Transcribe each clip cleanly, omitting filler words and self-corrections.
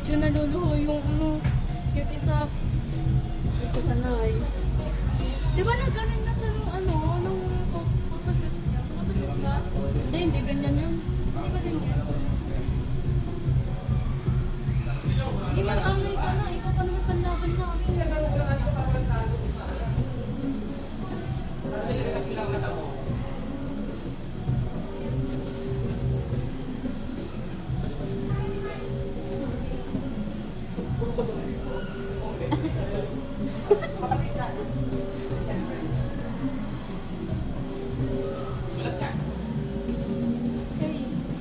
medyo naluluho yung yung isa. Ito sanay. Di ba nagkaroon na sa nung photoshoot niya? Photoshoot ba? Hindi ganyan yun. Hindi ba din yan? Hindi mag-amay ka na. Ikaw pa naman panlaban na ako.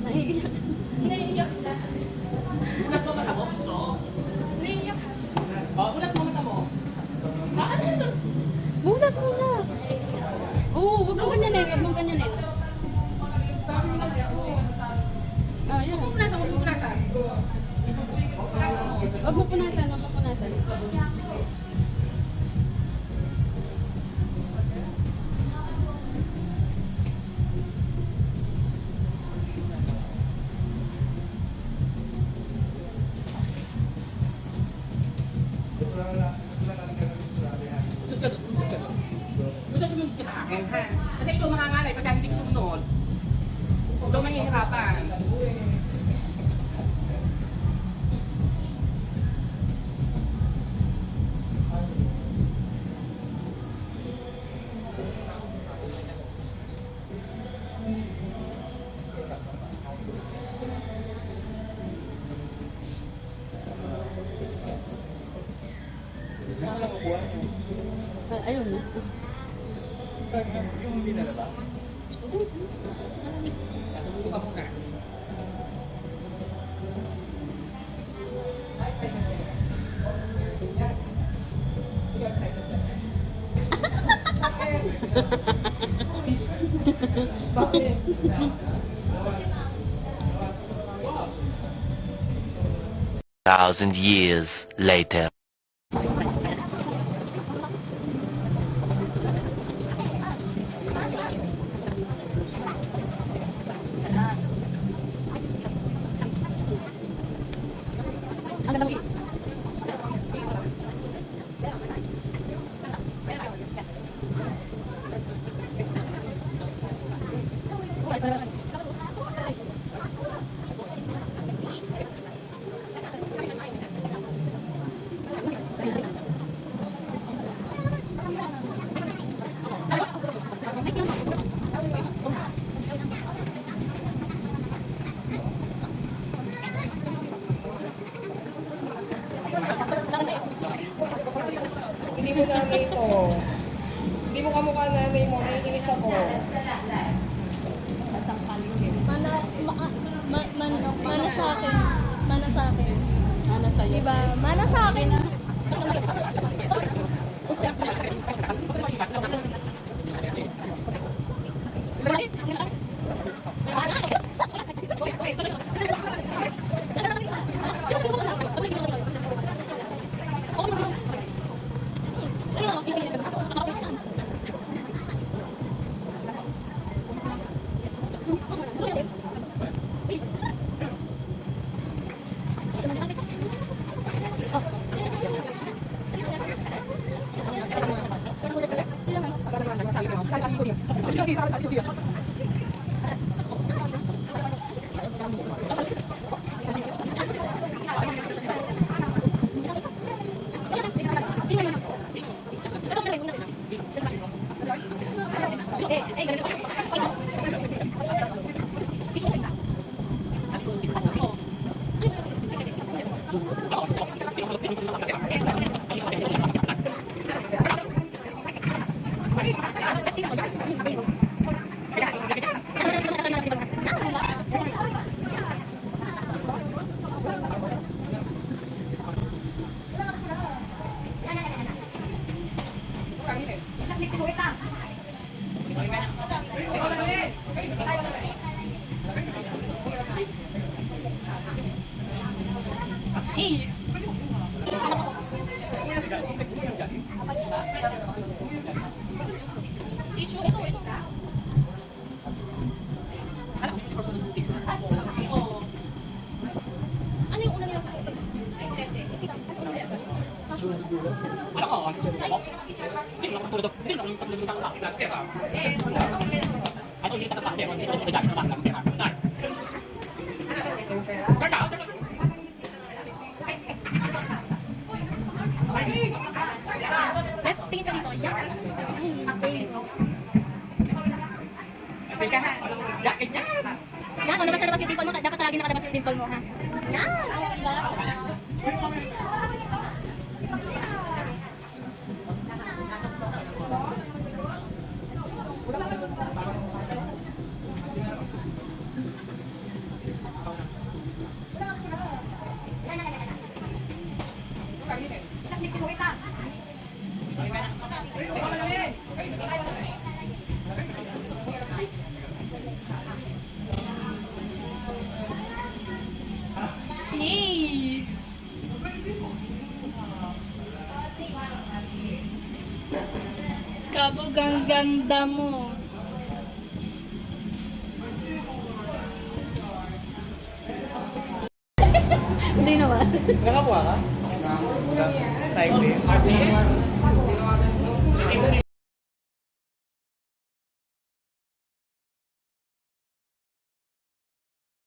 Naiiyak. Naiiyak siya. Ulat mo mata mo, Bunso? Naiiyak. Ulat mo mata mo? Bakit yun? Bulat muna. Oo, wag mo ganyan eh. Wag mo ganyan eh. Ah, yan. Pupunasan mo, pupunasan. Wag mo punasan, wag mo punasan. Usog ka doon, usog ka doon. Gusto sumunod ka sa akin, ha? Kasi ikaw mangangalay pagka hindi sumunod. Ikaw mahihirapan. Ayun na. Yung hindi na ba? Tumulo ka muna. Ikaw excited ba? Bakit? 1,000 years later. Hindi mo nanay to. Hindi mo kamukha nanay mo, naiinis ako. Mana sa akin. Mana sa akin. Ana sa'yo. Diba? Mana sa akin. Hey! Tissue, ito. Ano yung una nilang Ano ko? Hindi mo nakatulog. Hindi mo nakatulog ng bakit lang. Pera. Ano hindi tatakot pero hindi tatakot ng bakit lang. Pera. Turn out! Left, tingin ka dito. Yak. Sige ka ha. Yakit niya. Yan, o, labas na labas yung dimple mo. Dapat lagi nakalabas yung dimple mo, ha? Yan. Diba? Hey! Kabog ang ganda mo. Hindi naman. Nakakuha ka? Time din. Kasi,